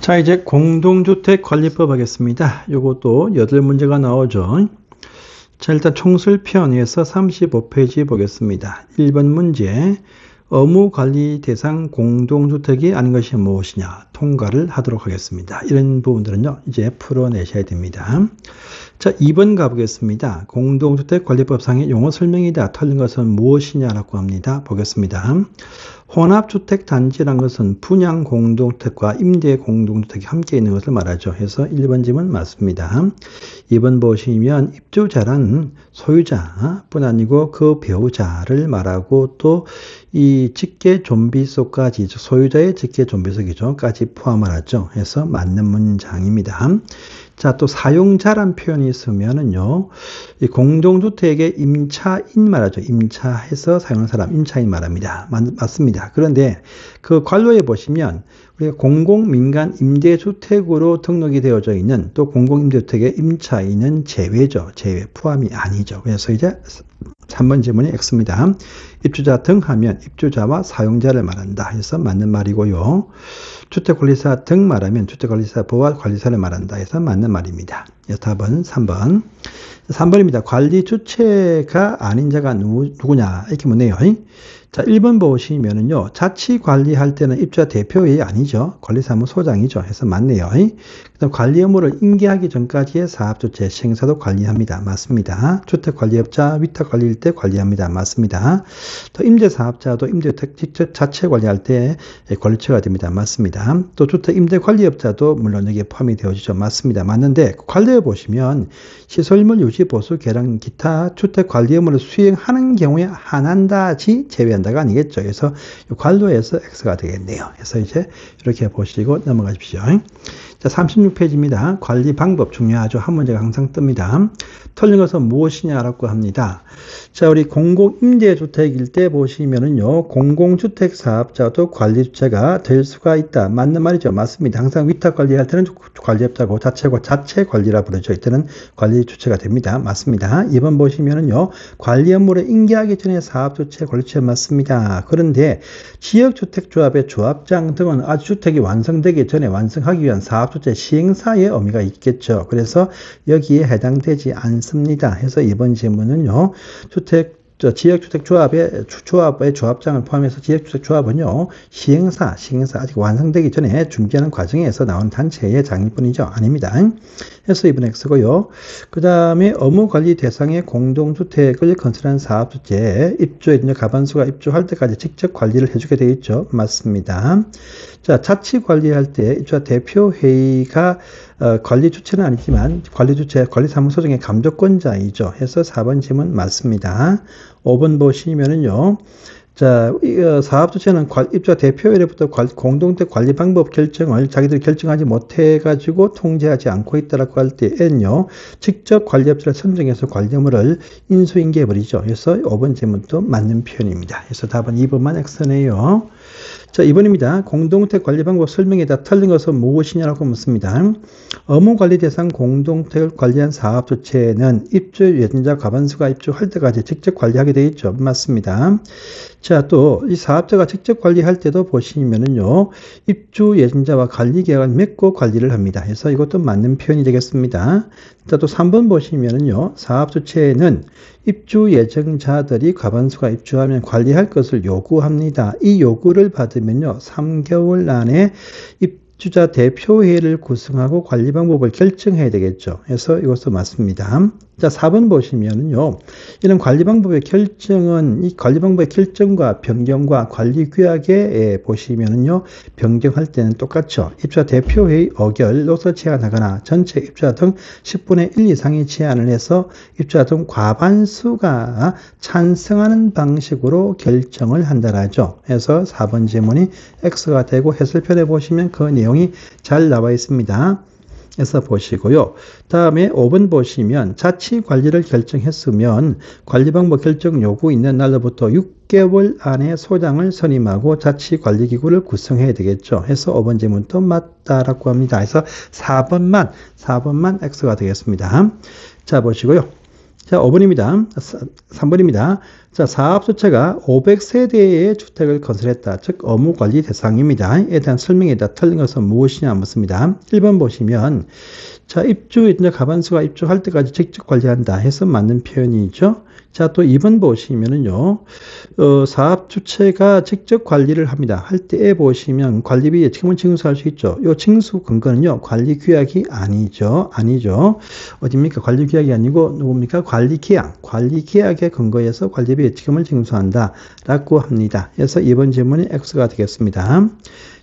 자, 이제 공동주택 관리법 하겠습니다. 요것도 8문제가 나오죠. 자, 일단 총설편에서 35페이지 보겠습니다. 1번 문제. 의무관리 대상 공동주택이 아닌 것이 무엇이냐? 통과를 하도록 하겠습니다. 이런 부분들은요, 이제 풀어내셔야 됩니다. 자, 2번 가보겠습니다. 공동주택관리법상의 용어 설명이다. 틀린 것은 무엇이냐라고 합니다. 보겠습니다. 혼합주택단지란 것은 분양 공동주택과 임대 공동주택이 함께 있는 것을 말하죠. 해서 1번 질문 맞습니다. 2번 보시면 입주자란 소유자뿐 아니고 그 배우자를 말하고 또 이 직계 존비속까지 소유자의 직계 존비속이죠.까지 포함을 하죠. 해서 맞는 문장입니다. 자, 또 사용자란 표현이 있으면은요, 이 공동주택의 임차인 말하죠. 임차해서 사용하는 사람, 임차인 말합니다. 맞습니다. 그런데 그 관로에 보시면 우리가 공공민간 임대주택으로 등록이 되어져 있는 또 공공임대주택의 임차인은 제외죠. 제외, 포함이 아니죠. 그래서 이제 3번 질문이 X입니다. 입주자 등 하면 입주자와 사용자를 말한다 해서 맞는 말이고요. 주택관리사 등 말하면 주택관리사부와 관리사를 말한다 해서 맞는 말입니다. 답은 3번. 3번입니다. 관리 주체가 아닌 자가 누구냐 이렇게 묻네요. 자, 1번 보시면은요, 자치 관리할 때는 입주자 대표회의 아니죠. 관리사무소장이죠. 해서 맞네요. 그다음 관리 업무를 인계하기 전까지의 사업주체 시행사도 관리합니다. 맞습니다. 주택관리업자 위탁관리일 때 관리합니다. 맞습니다. 또 임대사업자도 임대주택 직접 자체 관리할 때 관리처가 됩니다. 맞습니다. 또 주택 임대관리업자도 물론 여기에 포함이 되어지죠. 맞습니다. 맞는데 관리에 보시면 시설물 유지 보수 개량 기타 주택관리 업무를 수행하는 경우에 한한다지 제외한다가 아니겠죠. 그래서 관로에서 X가 되겠네요. 그래서 이제 이렇게 보시고 넘어가십시오. 자, 36페이지입니다. 관리 방법 중요하죠. 한 문제가 항상 뜹니다. 틀린 것은 무엇이냐라고 합니다. 자, 우리 공공임대주택일 때 보시면은요, 공공주택 사업자도 관리주체가 될 수가 있다. 맞는 말이죠. 맞습니다. 항상 위탁 관리할 때는 관리업자고 자체 관리라 부르죠. 이때는 관리주체가 됩니다. 맞습니다. 2번 보시면은요, 관리 업무를 인계하기 전에 사업주체, 관리주체 맞습니다. 그런데 지역주택조합의 조합장 등은 아주 주택이 완성되기 전에 완성하기 위한 사업주체 시행사의 의미가 있겠죠. 그래서 여기에 해당되지 않습니다. 해서 이번 질문은요, 지역주택조합의 조합장을 포함해서 지역주택조합은요, 시행사 아직 완성되기 전에 준비하는 과정에서 나온 단체의 장일뿐이죠. 아닙니다. 해서 이번 X고요. 그 다음에 업무관리 대상의 공동주택을 건설한 사업주체에 입주에 가반수가 입주할 때까지 직접 관리를 해주게 되어 있죠. 맞습니다. 자, 자치 관리할 때 입주자 대표회의가 관리 주체는 아니지만 관리사무소장의 감독권자이죠. 해서 4번 질문 맞습니다. 5번 보시면은요. 자, 사업주체는 입주자 대표회로부터 공동주택 관리 방법 결정을 자기들이 결정하지 못해가지고 통제하지 않고 있다라고 할 때에는요, 직접 관리업자를 선정해서 관리 업무를 인수인계해버리죠. 그래서 5번 질문도 맞는 표현입니다. 그래서 답은 2번만 X네요. 자, 2번입니다. 공동주택 관리 방법 설명에다 틀린 것은 무엇이냐라고 묻습니다. 업무관리 대상 공동주택을 관리한 사업주체는 입주 예정자 과반수가 입주할 때까지 직접 관리하게 되어 있죠. 맞습니다. 자, 또 이 사업자가 직접 관리할 때도 보시면은요, 입주 예정자와 관리 계약을 맺고 관리를 합니다. 그래서 이것도 맞는 표현이 되겠습니다. 자, 또 3번 보시면은요, 사업주체는 입주 예정자들이 과반수가 입주하면 관리할 것을 요구합니다. 이 요구를 받으면요, 3개월 안에 입주자 대표회의를 구성하고 관리 방법을 결정해야 되겠죠. 그래서 이것도 맞습니다. 자, 4번 보시면은요, 이런 관리 방법의 결정은 이 관리 방법의 결정과 변경과 관리 규약에 보시면은요, 변경할 때는 똑같죠. 입주자 대표회의 의결로서 제안하거나 전체 입주자 등 10분의 1 이상의 제안을 해서 입주자 등 과반수가 찬성하는 방식으로 결정을 한다라죠. 해서 4번 질문이 X가 되고 해설편에 보시면 그 내용이 잘 나와 있습니다. 해서 보시고요. 다음에 5번 보시면 자치 관리를 결정했으면 관리 방법 결정 요구 있는 날로부터 6개월 안에 소장을 선임하고 자치 관리 기구를 구성해야 되겠죠. 해서 5번 질문도 맞다라고 합니다. 그래서 4번만 X가 되겠습니다. 자, 보시고요. 자, 5번입니다. 3번입니다. 자, 사업주체가 500세대의 주택을 건설했다. 즉 업무관리 대상입니다. 에 대한 설명에다 틀린 것은 무엇이냐 묻습니다. 1번 보시면 자, 입주 이제 가반수가 입주할 때까지 직접 관리한다 해서 맞는 표현이죠. 자, 또 2번 보시면은요, 사업주체가 직접 관리를 합니다. 할 때에 보시면 관리비 예치금을 징수할 수 있죠. 요 징수 근거는요, 관리규약이 아니죠. 어딥니까? 관리규약이 아니고, 누굽니까? 관리계약의 근거에서 관리비 예치금을 징수한다. 라고 합니다. 그래서 2번 질문이 X가 되겠습니다.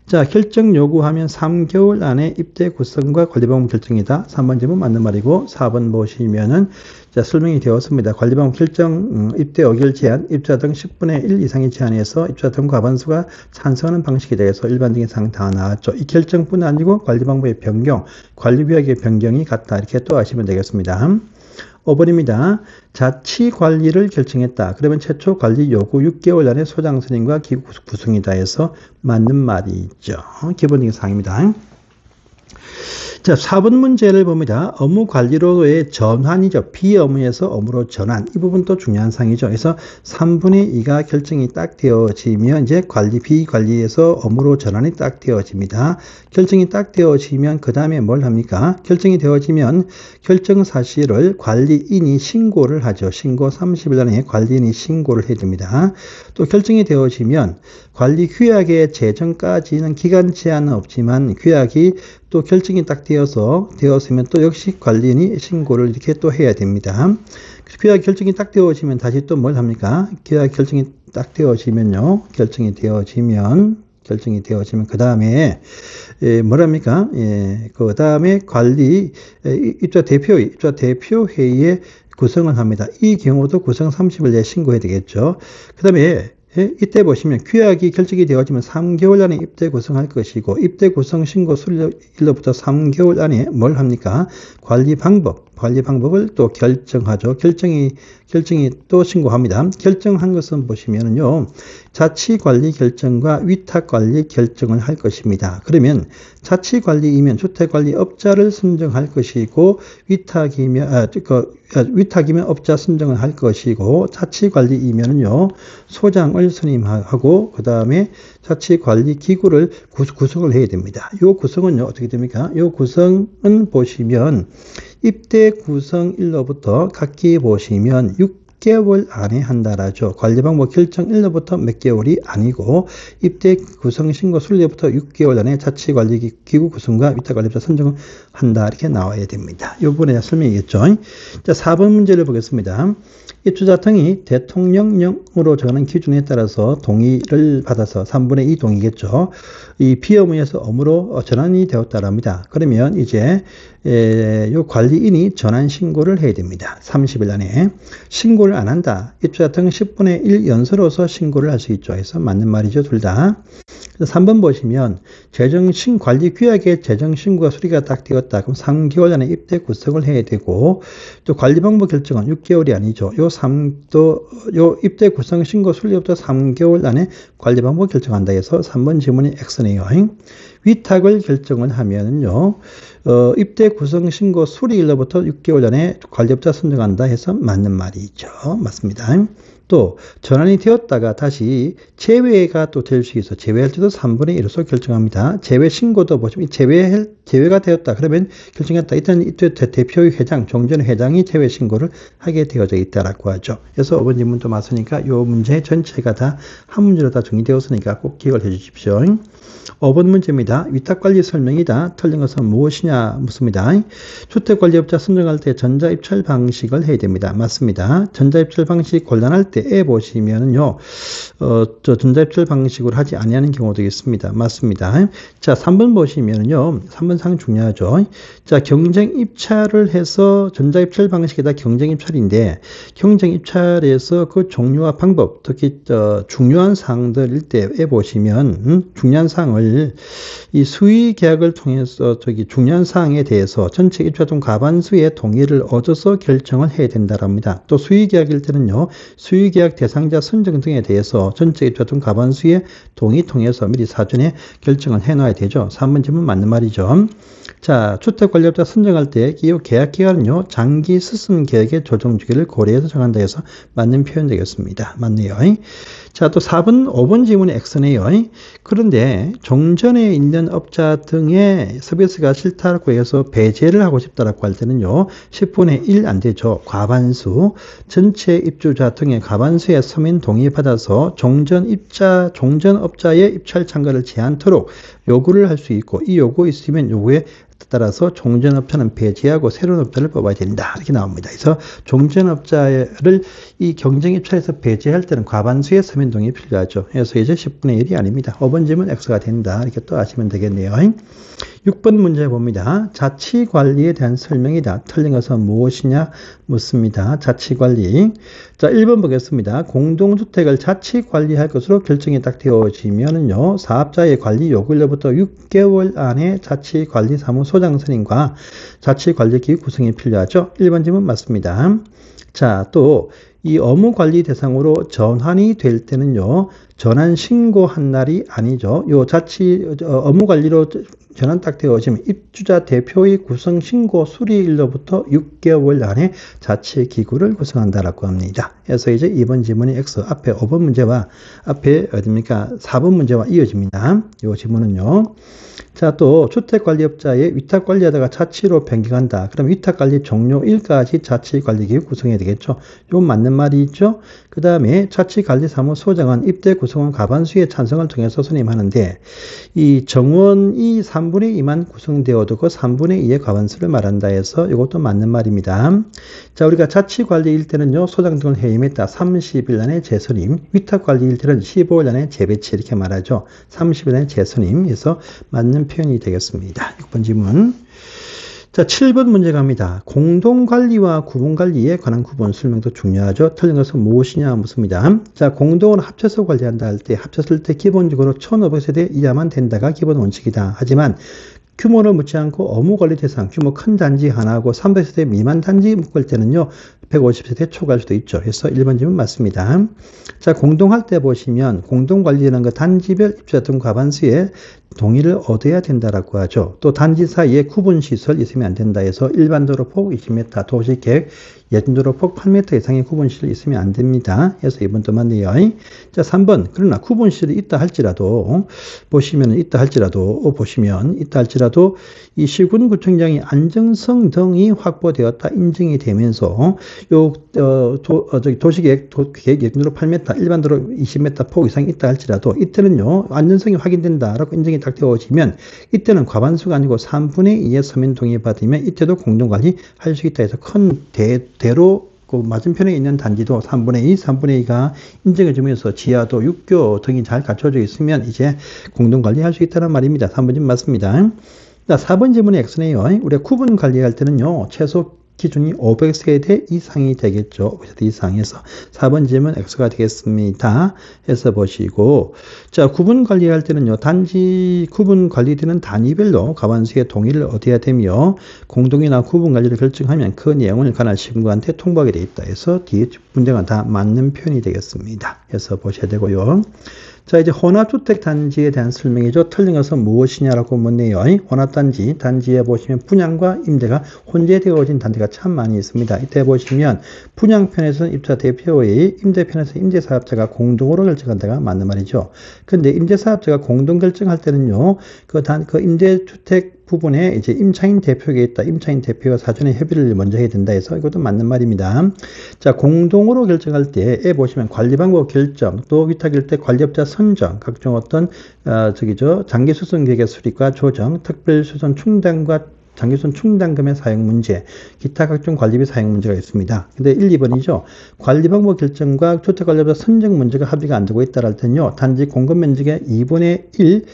자, 결정 요구하면 3개월 안에 입대 구성과 관리방법 결정이다. 3번 질문 맞는 말이고, 4번 보시면은, 자, 설명이 되었습니다. 관리방법 결정, 입대 의결 제한, 입주자 등 10분의 1 이상의 제한에서 입주자 등 과반수가 찬성하는 방식에 대해서 일반적인 사항 다 나왔죠. 이 결정뿐 아니고 관리방법의 변경, 관리규약의 변경이 같다. 이렇게 또 아시면 되겠습니다. 5번입니다. 자치 관리를 결정했다. 그러면 최초 관리 요구 6개월 안에 소장 선임과 기구 구성이다 해서 맞는 말이죠. 기본적인 사항입니다. 자, 4번 문제를 봅니다. 업무 관리로의 전환이죠. 비업무에서 업무로 전환. 이 부분도 중요한 사항이죠. 그래서 3분의 2가 결정이 딱 되어지면 이제 비관리에서 업무로 전환이 딱 되어집니다. 결정이 딱 되어지면 그 다음에 뭘 합니까? 결정이 되어지면 결정 사실을 관리인이 신고를 하죠. 신고 30일 안에 관리인이 신고를 해야 됩니다. 또 결정이 되어지면 관리 규약의 제정까지는 기간 제한은 없지만 규약이 또 결정이 딱 되었으면 또 역시 관리인이 신고를 이렇게 또 해야 됩니다. 규약 결정이 딱 되어지면 다시 또 뭘 합니까? 규약 결정이 딱 되어지면요. 결정이 되어지면 그 다음에 뭐랍니까? 그 다음에 입주자 대표회의에 구성을 합니다. 이 경우도 구성 30일 내에 신고해야 되겠죠. 그 다음에 이때 보시면 규약이 결정이 되어지면 3개월 안에 입대 구성할 것이고 입대 구성 신고 수일로부터 3개월 안에 뭘 합니까? 관리 방법을 또 결정하죠. 결정이 또 신고합니다. 결정한 것은 보시면은요, 자치관리 결정과 위탁관리 결정을 할 것입니다. 그러면 자치관리이면 주택관리업자를 선정할 것이고 위탁이면 업자 선정을 할 것이고 자치관리이면은요, 소장을 선임하고 그 다음에 자치관리 기구를 구성을 해야 됩니다. 이 구성은요, 어떻게 됩니까? 이 구성은 보시면 입대 구성일로부터 각기 보시면 6개월 안에 한다라죠. 관리방법 결정 일로부터 몇 개월이 아니고 입대 구성 신고 순리부터 6개월 안에 자치관리 기구 구성과 위탁관리자 선정을 한다. 이렇게 나와야 됩니다. 이 부분에 설명이겠죠. 자, 4번 문제를 보겠습니다. 입주자 등이 대통령령으로 정하는 기준에 따라서 동의를 받아서 3분의 2 동의겠죠. 이 비업무에서 업무로 전환이 되었다랍니다. 그러면 이제 요 관리인이 전환 신고를 해야 됩니다. 30일 안에. 신고를 안 한다. 입주자 등 10분의 1 연서로서 신고를 할 수 있죠. 해서 맞는 말이죠. 둘 다. 3번 보시면 관리 규약의 재정 신고가 수리가 딱 되었다. 그럼 3개월 안에 입대 구성을 해야 되고 또 관리 방법 결정은 6개월이 아니죠. 요 입대 구성 신고 수리부터 3개월 안에 관리 방법 결정한다 해서 3번 질문이 X네요. 위탁을 결정을 하면요, 입대 구성 신고 수리일로부터 6개월 안에 관리업자 선정한다 해서 맞는 말이죠. 맞습니다. 또 전환이 되었다가 다시 제외가 또 될 수 있어. 제외할 때도 3분의 1로서 결정합니다. 제외 신고도 보시면 제외가 되었다. 그러면 결정했다. 일단 대표의 회장, 종전 회장이 제외 신고를 하게 되어져 있다라고 하죠. 그래서 5번 질문도 맞으니까 이 문제 전체가 다 한 문제로 다 정리되었으니까 꼭 기억을 해 주십시오. 5번 문제입니다. 위탁관리 설명이다. 틀린 것은 무엇이냐 묻습니다. 주택관리업자 선정할 때 전자입찰 방식을 해야 됩니다. 맞습니다. 전자입찰 방식 곤란할 때에 보시면은요, 전자입찰 방식으로 하지 아니하는 경우도 있습니다. 맞습니다. 자, 3번 보시면은요, 3번 상당히 중요하죠. 자, 경쟁입찰을 해서 전자입찰 방식에다 경쟁입찰인데, 경쟁입찰에서 그 종류와 방법, 특히 중요한 사항들일 때에 보시면, 중요한 사항을 이 수의계약을 통해서 중요한 사항에 대해서 전체 입주자 중 과반수의 동의를 얻어서 결정을 해야 된다랍니다. 또 수의계약일 때는요, 수의계약 대상자 선정 등에 대해서 전체 입주자 중 과반수의 동의 통해서 미리 사전에 결정을 해놔야 되죠. 3번 질문 맞는 말이죠. 자, 주택관리업자 선정할 때 이 계약기간은요, 장기 수습 계획의 조정 주기를 고려해서 정한다 해서 맞는 표현 되겠습니다. 맞네요. 자, 또 5번 질문이 X네요. 그런데 종전에 있는 업자 등의 서비스가 싫다고 해서 배제를 하고 싶다라고 할 때는요, 10분의 1 안 되죠. 과반수, 전체 입주자 등의 과반수의 서민 동의 받아서 종전 업자의 입찰 참가를 제한토록 요구를 할 수 있고, 이 요구 있으면 요구에 따라서 종전업자는 배제하고 새로운 업자를 뽑아야 된다. 이렇게 나옵니다. 그래서 종전업자를 이 경쟁입찰에서 배제할 때는 과반수의 서민 동의이 필요하죠. 그래서 이제 10분의 1이 아닙니다. 5번 질문 X가 된다. 이렇게 또 아시면 되겠네요. 6번 문제 봅니다. 자치관리에 대한 설명이다. 틀린 것은 무엇이냐 묻습니다. 자치관리. 자, 1번 보겠습니다. 공동주택을 자치관리할 것으로 결정이 딱 되어지면은요, 사업자의 관리 요구일로부터 6개월 안에 자치관리사무소장 선임과 자치관리기구 구성이 필요하죠. 1번 질문 맞습니다. 자, 또 이 업무관리 대상으로 전환이 될 때는요, 전환 신고한 날이 아니죠. 요 업무관리로 전환 딱 되어지면 입주자 대표의 구성 신고 수리일로부터 6개월 안에 자치기구를 구성한다라고 합니다. 그래서 이제 2번 질문이 X, 앞에 5번 문제와 앞에 어딥니까? 4번 문제와 이어집니다. 요 질문은요. 자, 또 주택관리업자의 위탁관리하다가 자치로 변경한다. 그럼 위탁관리 종료일까지 자치관리기구 구성해야 되겠죠. 요 맞는 말이 있죠. 그 다음에 자치관리사무소장은 입대 구성원 과반수의 찬성을 통해서 선임하는데, 이 정원이 3분의 2만 구성되어도 그 3분의 2의 과반수를 말한다 해서 이것도 맞는 말입니다. 자, 우리가 자치관리일 때는요, 소장 등을 해임했다. 30일 안에 재선임. 위탁관리일 때는 15일 안에 재배치 이렇게 말하죠. 30일 안에 재선임. 해서 맞는 표현이 되겠습니다. 6번 질문. 자, 7번 문제 갑니다. 공동관리와 구분관리에 관한 구분 설명도 중요하죠. 틀린 것은 무엇이냐 묻습니다. 자, 공동을 합쳐서 관리한다 할 때, 합쳤을 때 기본적으로 1500세대 이하만 된다가 기본 원칙이다. 하지만 규모를 묻지 않고 업무관리 대상, 규모 큰 단지 하나하고 300세대 미만 단지 묶을 때는요, 150세대 초과할 수도 있죠. 그래서 1번 질문 맞습니다. 자, 공동할 때 보시면 공동관리라는 거 단지별 입주자 등 과반수의 동의를 얻어야 된다라고 하죠. 또 단지 사이에 구분시설 있으면 안 된다 해서 일반 도로폭 20m, 도시계획 예준도로폭 8m 이상의 구분시설 있으면 안 됩니다. 그래서 2번도 맞네요. 자, 3번. 그러나 구분시설이 있다 할지라도 보시면 이 시군구청장이 안정성 등이 확보되었다 인증이 되면서 도시계획 예준도로 8m, 일반도로 20m 폭 이상이 있다 할지라도 이때는요, 안전성이 확인된다라고 인증이 딱 되어지면 이때는 과반수가 아니고 3분의 2의 서민 동의 받으면 이때도 공동관리 할 수 있다 해서 큰 대로 그 맞은편에 있는 단지도 3분의 2, 3분의 2가 인증해 주면서 지하도 육교 등이 잘 갖춰져 있으면 이제 공동관리 할 수 있다는 말입니다. 3번 좀 맞습니다. 자, 4번 질문이 X네요. 우리가 구분 관리할 때는요, 최소 기준이 500세대 이상이 되겠죠. 500세대 이상에서 4번 질문 X가 되겠습니다. 해서 보시고, 자, 구분 관리할 때는요, 단지 구분 관리되는 단위별로 과반수의 동의를 얻어야 되며, 공동이나 구분 관리를 결정하면 그 내용을 관할 시군구한테 통보하게 돼 있다 해서 뒤에 문제가 다 맞는 표현이 되겠습니다. 해서 보셔야 되고요. 자, 이제 혼합주택 단지에 대한 설명이죠. 틀린 것은 무엇이냐라고 묻네요. 혼합단지, 단지에 보시면 분양과 임대가 혼재되어진 단지가 참 많이 있습니다. 이때 보시면 분양편에서는 입주자 대표의, 임대편에서 임대사업자가 공동으로 결정한 데가 맞는 말이죠. 근데 임대사업자가 공동 결정할 때는요, 그 임대주택 부분에 이제 임차인 대표가 있다. 임차인 대표가 사전에 협의를 먼저 해야 된다 해서 이것도 맞는 말입니다. 자, 공동으로 결정할 때에 보시면 관리 방법 결정, 또 위탁일 때 관리업자 선정, 각종 어떤 장기수선 계획의 수립과 조정, 특별수선 충당과 장기수선 충당금의 사용 문제, 기타 각종 관리비 사용 문제가 있습니다. 근데 1, 2번이죠. 관리 방법 결정과 주택관리업자 선정 문제가 합의가 안 되고 있다 할 때는요, 단지 공급 면적의 2분의 1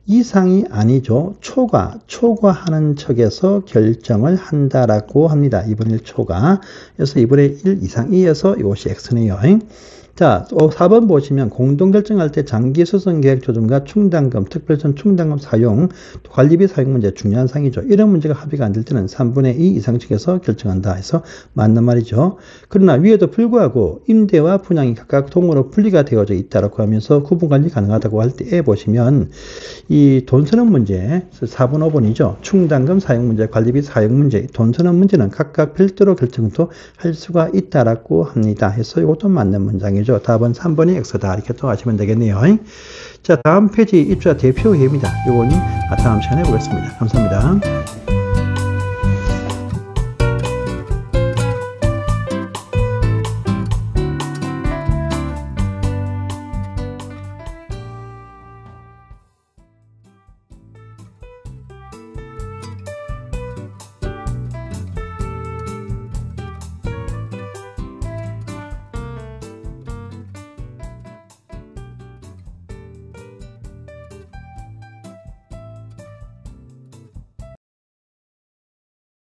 이상이 아니죠. 초과하는 척에서 결정을 한다라고 합니다. 2분의 1 초과. 그래서 2분의 1 이상이어서 이것이 X네요. 자, 4번 보시면 공동결정할 때 장기수선계획 조정과 충당금, 특별전 충당금 사용, 관리비 사용 문제 중요한 사항이죠. 이런 문제가 합의가 안 될 때는 3분의 2 이상측에서 결정한다 해서 맞는 말이죠. 그러나 위에도 불구하고 임대와 분양이 각각 동으로 분리가 되어져 있다라고 하면서 구분관리 가능하다고 할 때에 보시면 이 돈 쓰는 문제, 4번, 5번이죠. 충당금 사용 문제, 관리비 사용 문제, 돈 쓰는 문제는 각각 별도로 결정도 할 수가 있다라고 합니다. 해서 이것도 맞는 문장이죠. 답은 3번이 X다. 이렇게 또 하시면 되겠네요. 자, 다음 페이지 입주자 대표회의입니다. 요거는 다음 시간에 보겠습니다. 감사합니다.